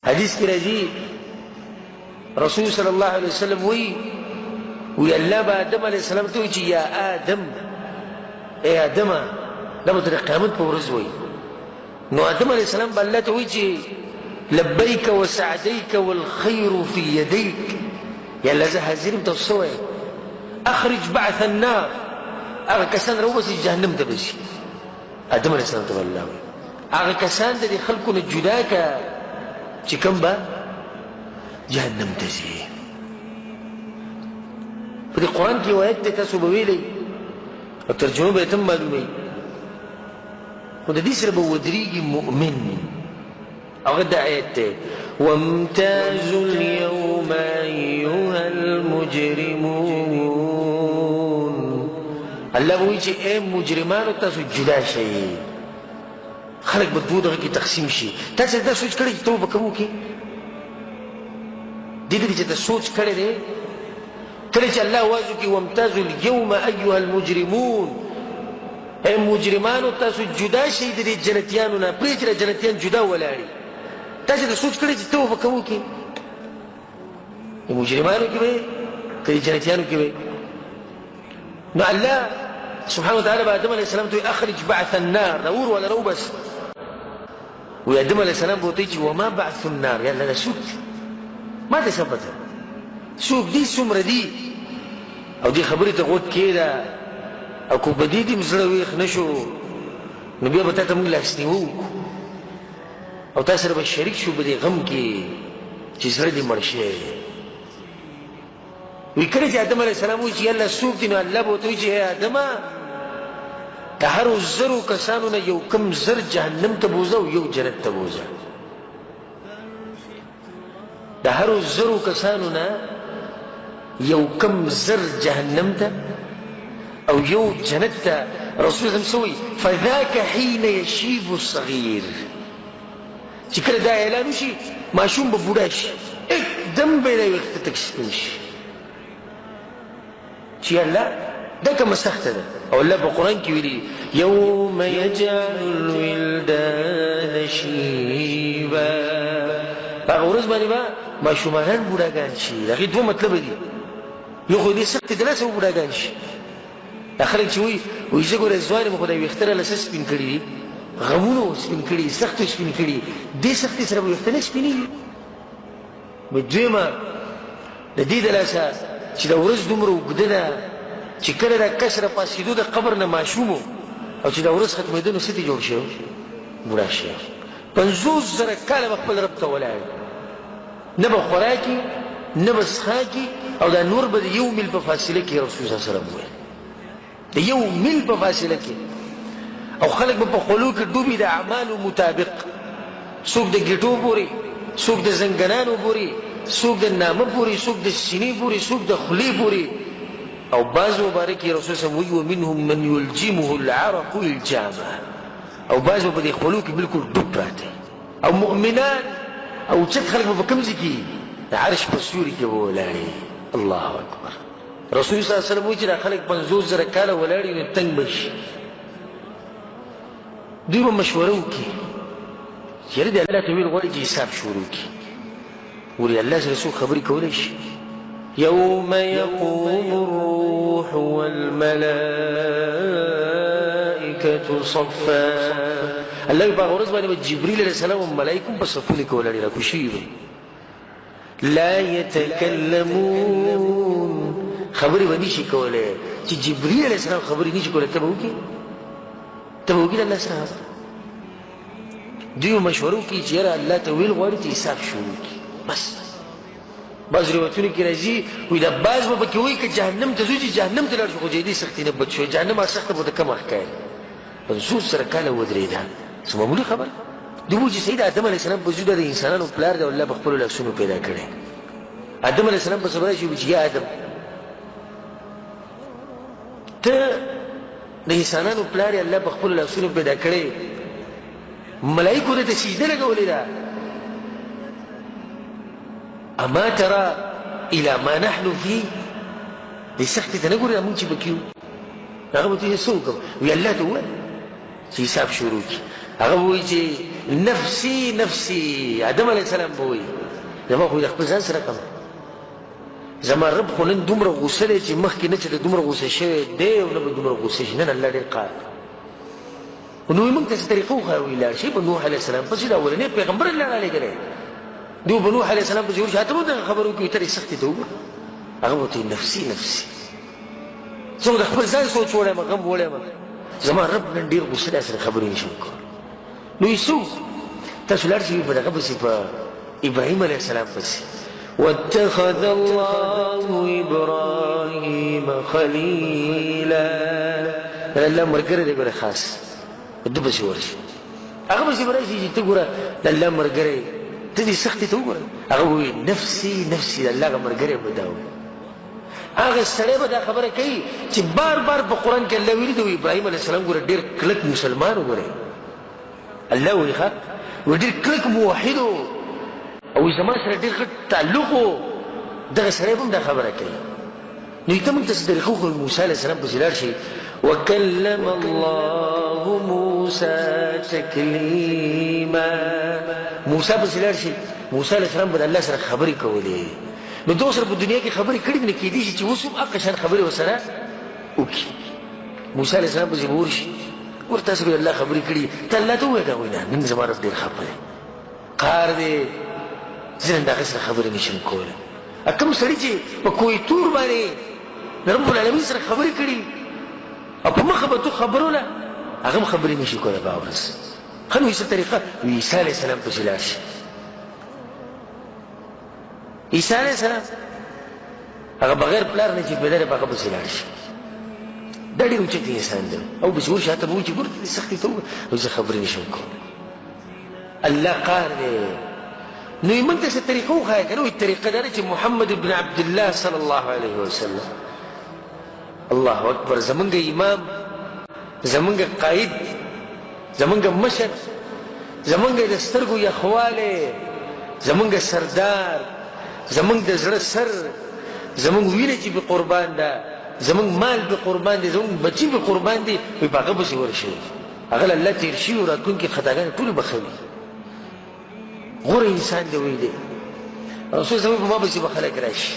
حدیث کی راځي رسول صلی الله علیه وسلم وی الله با آدم علیه السلام ته وی چې یا آدم ای آدم دا به تر قیامت په ورځ وی نو آدم علیه السلام به الله ته وی چې لبیک وسعدیک والخیر فی یدیک یا الله زه حاضر یم تاسو وی اخرج بعث النار هغه کسان راوباسي جهنم ته بشي آدم علیه السلام ته الله وی هغه کسان د خلکو نه جدا که چې کوم به جهنم ته ځي په دې قرآن کې آیت دی تاسو به ویلی او ترجمه به یې ته هم معلوموي خو د دې سره به ودرېږي مؤمن هغه دا آیت دی وامتازوا اليوم أيها المجرمون الله به وایي چې ای مجرمانو تاسو جدا شئ خلق به دوه دغه کې تقسیم شي تاسو دا سوچ کړئ چې توبه کوو کې دې دې چې ته سوچ کړی دی کله چې الله واځو کې وامتازوا اليوم أيها المجرمون ای مجرمانو تاسو جدا شئ د دې جنتیانو نه پرې چې جنتیان جدا ولاړي تاسو دا سوچ کړئ چې توبه کوو کې د مجرمانو کې به که جنتیانو کې به نو الله سبحانه وتعالى بآدم عليه السلام ته اخرج بعث النار نور ولا رو بس وآدم عليه السلام بوتيجي وما بعث النار يا لا سوق ما تثبت سوق دي سمره دي او دي خبري تغوت كده او کو بدی دي مزړه ویخ نشو نو بیا به تاسو موږ لاسنیو او تاسو به شریک شو په دې غم کې چې سره دي مرشه وی کړي چې آدم علیه السلام وی چې الله سوق دي نو الله به ورته وایي چې آدمه د هرو زرو کسانو نه یو کم زر جهنم ته بوځه او یو جنت ته بوځه د هرو زرو کسانو نه یو کم زر جهنم ته او یو جنت ته رسول الله سوی فذاك حين يشيب الصغير چې کله دا اعلان وشي ماشوم به بوډا شي एकदम به یې وخت تک شي چې الله دا کومه سخته ده او الله په قرآن کې ویلي یوم یجعل الولدان شیبا هغه ورځ باندې به ماشومانان بوډاګان شي د هغې دوه مطلب دي یو خو دې سختې د لاسه به بوډاګان شي دا خلک چې وایي زه ګوره ځوان یم خو دا ویښته راله څه سپین کړي دي غمونو سپین کړي سختو سپین کړي دې سختې سره به ویښته نه سپینېږي دویمه د دې د لاسه چې دا ورځ دومره اوږده ده چې کله دا کس را پاسېدو د قبر نه ماشوم او چې دا ورځ ختمېده نو څه دې جوړ شي بوډا شي 50,000 کاله به خپل رب ته ولاړ نه به خوراکي نه به څښاکي او دا نور به د یو میل په فاصله کې رسول صلی الله علیه وسلم وویل د یو میل په فاصله کې او خلک به په خولو کې ډوبي د اعمالو مطابق څوک د ګیټو پورې څوک د زنګنانو پورې څوک د نامه پورې څوک د سینې پورې څوک د خولې پورې او بعض مبارک رسول صلی الله علیه وسلم ومنهم من يلجمه العرق الجامه او بعض په دې خولو کې بالکل ډوب پراته او مؤمنان او چې خلک په کوم ځای کې د عرش په سوري کې ولاړي الله اکبر رسول صلی الله علیه وسلم چې خلک 50,000 کاله ولاړي نو تنگ بشي دوی به مشوره وکړي چې د الله تعالی غوړي چې حساب شروع کړي ولي الله رسول خبري کولای شي يوم يقوم الروح والملائكة صفا الله يبقى ورز باندې جبريل عليه السلام والملائكة بصفونه کولای را کوشي لا يتكلمون خبري باندې شي کولای چې جبريل عليه السلام خبري نشي کولای ته وګي الله سره دیو مشورو کی چې الله ته ویل غواړي چې حساب شروع کی بس بعض روایتونه کې راځي وي دا بعض به کې وایي چې جهنم ته ځي جهنم ته لاړ شو خو دې سختي نه بچ شو جهنم سخته به کم حکایت منصور سره کاله ودرېدا څه معمولی خبر دی چې سید آدم علیه السلام په وجود د انسانانو پلار دی الله په خپل لاسونو پیدا کړی آدم علیه السلام په صبر شي چې یا آدم ته د انسانانو پلار الله په خپل لاسونو پیدا کړی ملائکه ته سجده لګولې ده اما ترى الى ما نحن فيه لسخت تنقل مونږ چې بکیو هغه به تاسو وکړو وی الله ته وایي چې حساب شروع کی هغه وایي چې نفسي نفسي آدم علیه السلام به وایي زما خو د خپل ځان سره کم زما رب خو نن دومره غوسه دی چې مخکې نه چې د دومره غوسه شوی دی او نه به دومره غوسه شي نن الله ډېر قهر نو موږ ته څه طریقه وښایه وایي لاړ شئ په نوح علیه السلام پسې د اولنی پیغمبر الله رالیږلی دوی به نوح علیه السلام پسې ورشي هته به دغه خبره وکړي ته یې سختې ته وګوره هغه به ورته نفسي نفسي څوک د خپل ځان سوچ وړی یم غم وړی یم زما رب نن ډېر غوسه دی سره خبرې نشم کولی نو یې څه وکړو تاسو لاړ شئ په دغه پسې په ابراهیم علیه السلام پسې واتخذ الله ابراهیم خلیلا الله ملګری دی ګوره خاص ده پسې ورشي هغه پسې به راشي چې ته ګوره د الله ملګری ته دې سختې ته وګوره هغه به وایي نفسي نفسي د الله هغه ملګری به دا وایي هغه سړی به دا خبره کوي چې بار بار په قرآن کې الله ویلي دی ابراهیم علیه السلام ګوره ډېر کلک مسلمان وګورئ الله وایي ښه ډېر کلک موحد او زما سره ډېر ښه تعلق و دغه سړی به هم دا خبره کوي نو ته موږ ته څه طریقه وښیو موسی علیه السلام پسې لاړ شي وکلم الله موسی تکلیما موسی پسې لاړ شي موسی علیه السلام به د الله سره خبرې کولې نو دغه سره په دنیا کې خبرې کړي نه کېدی شي چې اوس هم هغه شان خبرې ورسره وکړي موسی علیه السلام پسې به ورشي ورته تاسو به الله خبرې کړي ته الله ته ووایه دا وایي نه نن زما رب ډېر خفه دی قهر دی زه نن د هغه سره خبرې نشم کولی کوم سړي چې په کوی تور باندې د رب العالمین سره خبرې کړي او په مخه به تو خبروله هغه هم خبرې نشي کولی په ورځ ښه نو څه طریقه عیسی علیه السلام پسې لاړ شي عیسی علیه السلام هغه بغیر پلار نه چې پیدا دی په هغه پسې لاړ شي دا ډېر اوچت انسان دی او پسې ورشي هلته به وایي چې ګوره ته دې سختې ته وګوره او زه خبرې نشم کولی الله قهر دی نو یې موږ ته څه طریقه وښایه که نه وایي طریقه دا ده چې محمد بن عبدالله صلی الله علیه وسلم الله اکبر زمونږ امام زمونږ قائد زمونږ مشر زمونږ د سترګو یخوالی زمونږ سردار زمونږ د زړه سر زمونږ وینه چې په قربان ده زمونږ مال په قربان دی زمونږ بچي په قربان دی وایي په هغه پسې ورشئ هغه له الله تېر شوي او راتلونکي خطاګانې ټولې بخوي غوره انسان دی وایي دی رسول صلی په ما پسې به خلک راشي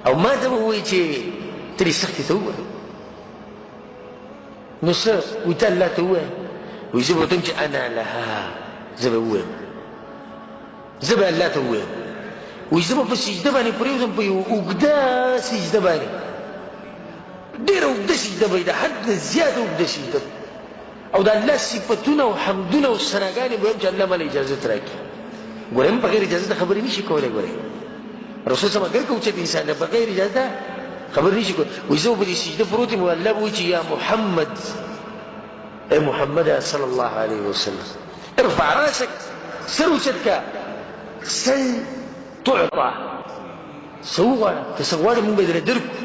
او ما ته به وایي چې ته دې سختې ته ووایه نو څه وایي ته الله ته ووایه وایي زه به ورته وایم چې انا لها زه به ووایم زه به الله ته ووایم وایي زه به په سجده باندې پرېوځم په یو اوږده سجده باندې ډېره اوږده سجده به وي د حد نه زیاته اوږده سجده او د الله صفتونه او حمدونه او ثناګانې به وایم چې الله ماله اجازت راکړي ګورئ هم بغیر اجازته خبرې نشي کولی ګورئ رسول صلی اگر که اوچت انسان دی بغیر اجازته خبرې نشي کولی وایي زه به په دې سجده پروت یم الله به وایي چې یا محمد ای محمد صلی الله علیه وسلم ارفع راسک سر اوچت که سل تعطى څه وغواړه که څه غواړې موږ به درې درکړو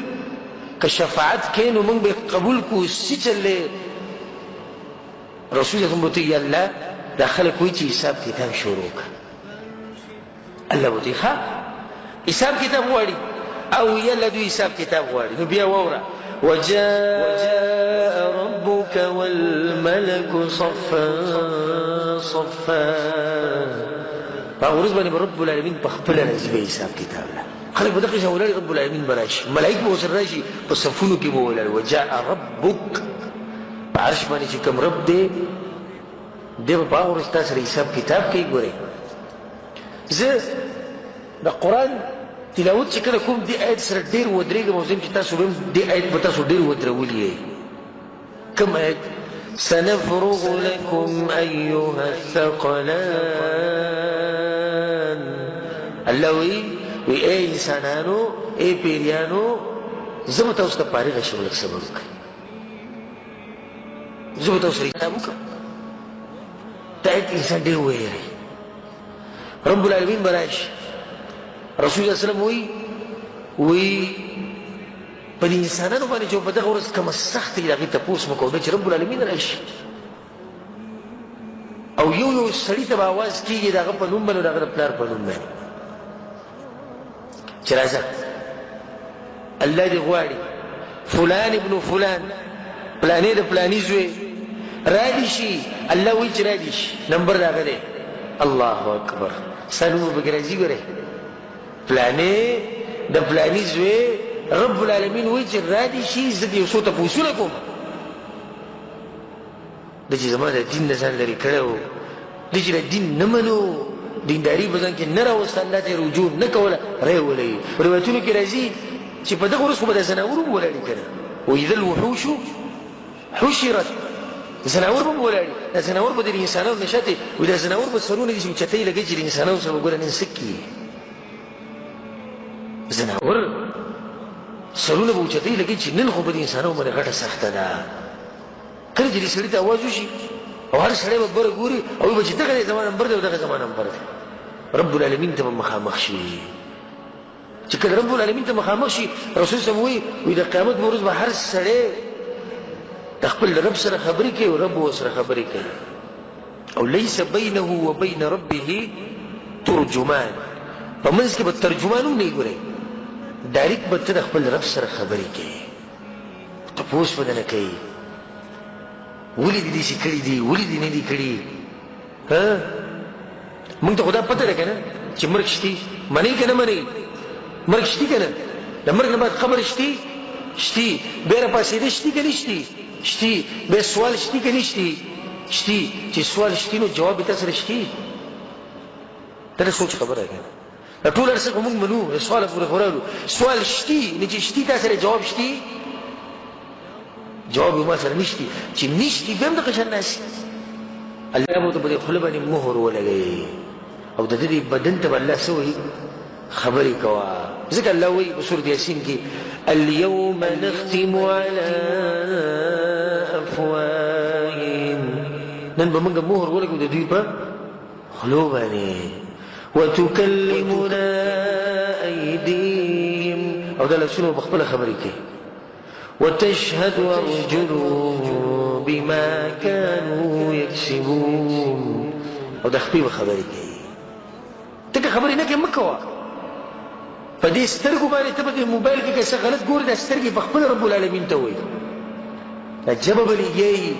که شفاعت کوې نو موږ به قبول کړو څه چلې رسول الله به یا الله دا خلک وایي چې حساب کتاب شروع کړه الله به ښه حساب کتاب غواړي او یا الله دوی حساب کتاب غواړي نو بیا واوره وجاء ربك والملك صفا صفا هغه ورځ باندې به رب العالمین په خپله راځي به حساب کتاب له خلک به دقیقه ولاړ رب العالمین به راشي ملایک به ورسره راشي په صفونو کې به ولاړ وجاء ربک په عرش باندې چې کوم رب دی دی به په هغه ورځ تا سره حساب کتاب کوي ګورئ زه د قرآن تلاوت چې کله کوم دې آیت سره ډېر ودرېږم او زم چې تاسو به هم دې آیت به تاسو ډېر ودرولي کوم آیت سنفرغ لكم أيها الثقلان الله وی اے انسانانو اے پیریانو زه به تاسو ته فارغه شم لږ صبر وکړئ زه به تاسو سره کتاب وکړم دا آیت انسان ډېر وویری رب العالمین به راشي رسول الله صلی الله علیه وسلم وی په دې انسانانو باندې چې په دغه ورځ کومه سختي د هغې تپوس مه کوئ چې رب العالمین راشي او یو یو سړي ته به اواز کېږي د هغه په نوم باندې د هغه د پلار په نوم باندې چې راځه الله دې غواړي فلان ابن فلان پلانې د پلاني زوی را دي شي الله وایي چې را دي شي نمبر د هغه دی الله اکبر ستا نوم به پکې راځي ګورې فلانې د فلاني زوی رب العالمین وایي چې را دي شي زه د یو څو تپوسونه کوم د چې زما د دین نه ځان لرې کړی و د چې د دین نه منو دینداري په ځان کې نه راوسته الله ته رجوع نه کوله رایې ولوي روایتونو کې راځي چې په دغه ورځ خو به د زناور هم ولاړې که نه واذا الوحوش حشرت زناور به ولاړې دا زناور به د انسانانو نشاتې وایي دا زناور به سرونه دي چې اوچتۍ لګوي چې د انسانانو سره به ګوره نن څه کي زناور سرونه به اوچتۍ لګوي چې نن خو به د انسانانو باندې غټه سخته ده کله چې دې سړي ته اواز وشي او هر سړی به ګوره ګوري او وایي به چې دغه زما نمبر دی او دغه زما نمبر دی رب العالمین ته به مخامخ شي چې کله رب العالمین ته مخامخ شي رسول صلی الله علیه وسلم وایي د قیامت په ورځ به هر سړی د خپل رب سره خبرې کوي او رب ورسره خبرې کوي او لیس بینه و بین ربه ترجمان په منځ کې به ترجمان هم نه ګورئ ډایرکټ به ته د خپل رب سره خبرې کوي تپوس به نه کوي ولې دې داسې کړي دي ولې دې نه دي کړي موږ ته خو دا پته ده که نه چې مرګ شتي منئ که نه منئ مرګ شتي که نه د مرګ نه بعد خبر شتي شتي بیا راپاڅېده شتي که نه شتي شتي بیا سوال شتي که نه شتي شتي چې سوال شتي نو جواب یې تا سره شتي دا د سوچ خبره ده دا ټول هر څه خو موږ منو د سواله پورې خو راغلو سوال شتي نو چې شتي تا سره جواب شتي جواب ما سره نشتی چې نشتی بیا هم دغه شان ناسي الله به ته په دې خوله باندې مهر ولګوي او د دې بدن ته به الله څه وایي خبرې کوه ځکه الله وایي په سورة یاسین کې اليوم نختم على افواههم نن به موږ مهر ولګو د دوی په خولو باندې وتكلمنا أيديهم او دا لاسونه به خپله خبرې کوي وتشهد أرجلهم بما كانوا يكسبون او د خپې به خبرې کوي ته که خبرې نه کوې مه کوه په دې سترګو باندې ته به د موبایل کې که څه غلط ګورې دا سترګې په خپله رب العالمین ته وایي دا ژبه به لګیایي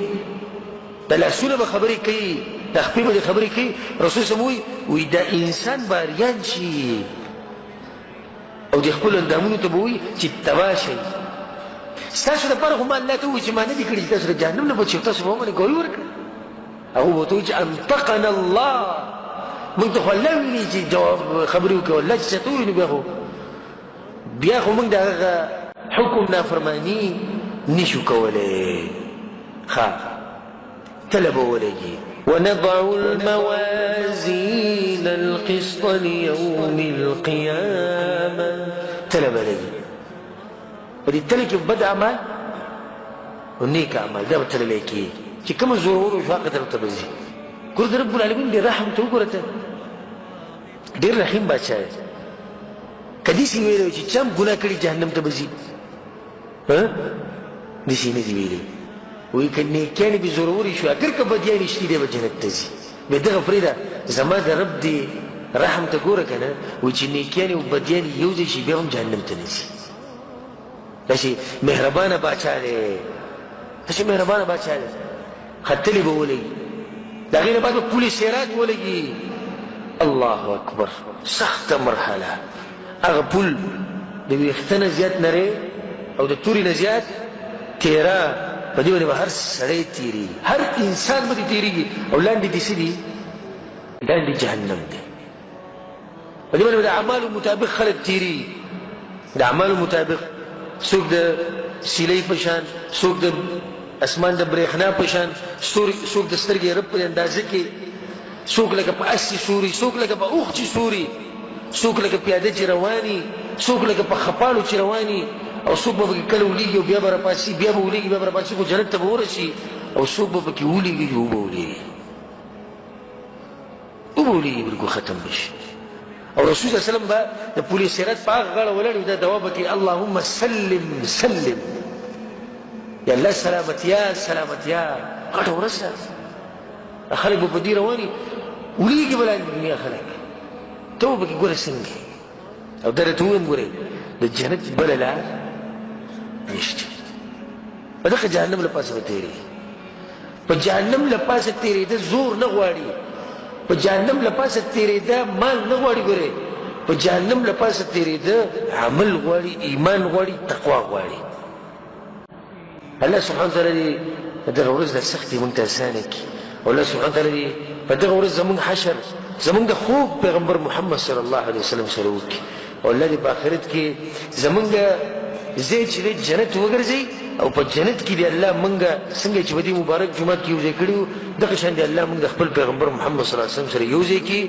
دا لاسونه به خبرې کوي دا خپې به دې خبرې کوي رسول صلی الله علیه وسلم وایي دا انسان به اریان شي او د خپلو اندامونو ته به وایي چې تباه شئ ستاسو دپاره خو ما الله ته ووایي چې ما نه دي کړي چې تاسو د جهنم نه بچ شئ تاسو به ومنئ ګوی ورکړه هغه به ورته وایي چې انطقنا الله موږ ته خو الله ویلي چې جواب خبرې وکړو الله چې چاته ووایي نو بیا خو موږ د هغه حکم نافرماني نشو کولی ښه کله به ولګي ونضع الموازين القسط ليوم القيامة تله به لګي په دې تله کې بد اعمال او نیک اعمال دا به تللی کېږي چې کومه زورورو شواقه طرف ته به ځي ګوره د رب العالمین ډېر رحم ته وګوره ته ډېر رحیم بادشاه دی که داسې ویلی وي چې چا هم ګناه کړي جهنم ته به ځي داسې نه دي ویلي وایي که نیکیانې بې زورورې شوې اګر که بدیانې شتي دی به جنت ته ځي بیا دغه پرېږده زما د رب دې رحم ته ګوره که نه وایي چې نیکیانې او بدیانې یو ځای شي بیا هم جهنم ته نه ځي داسې مهربانه باچا دی داسې مهربانه باچا دی ختلې به ولګي د هغې نه بعد به پول سیرات ولګي الله اکبر سخته مرحله هغه پول د ویښته نه زیات نری او د تورې نه زیات تیره په دې باندې به هر سړی تېرېږي هر انسان به دې تېرېږي او لاندې دې څه دي لاندې جهنم دی په دې باندې به د اعمالو مطابق خلک تېرېږي د اعمالو مطابق څوک د سیلۍ په شان څوک د اسمان د برېښنا په شان څوک د سترګې رب په اندازه کې څوک لکه په اس چې سوري څوک لکه په اوښ چې سوري څوک لکه پیاده چې رواني څوک لکه په خپالو چې رواني او څوک به پکې کله ولېږي او بیا به راپاسي بیا به ولېږي بیا به راپاسي خو جنت ته به ورسي او څوک به پکې ولېږي چې وبه ولېږي وبه ولېږي بلکل ختم به شي او رسول صلی الله علیه وسلم به د پولې سیرت په هغه غاړه ولاړ وي دا دعا به کوي اللهم سلم سلم یا الله سلامتیا سلامتیا غټه ورځ ده خلک به په دې رواني ولېږي به لاندې دنیا خلک ته به پکې ګوره څنګه او دا راته ووایم ګورئ د جنت بله لار نشته په دغه جهنم له پاسه به تېرېږي په جهنم له پاسه تېرېده زور نه غواړي، په جهنم له پاسه تېرېده مال نه غواړي. ګورې په جهنم له پاسه تېرېده عمل غواړي، ایمان غواړي، تقوا غواړي. الله سبحانه وتعالی دې په دغه ورځ د سختې موږ ته اسانه کړي. او الله سبحانه وتعالی دې په دغه ورځ زموږ حشر زموږ د خوږ پیغمبر محمد صلی الله علیه وسلم سره وکړي. او الله دې په آخرت کې زموږ ځای چې دی جنت وګرځي، او په جنت کې دې الله موږ څنګه چې په دې مبارک جومات کې یو ځای کړي وو، دغه شان دې الله موږ د خپل پیغمبر محمد صلی الله علیه وسلم سره یو ځای کړي.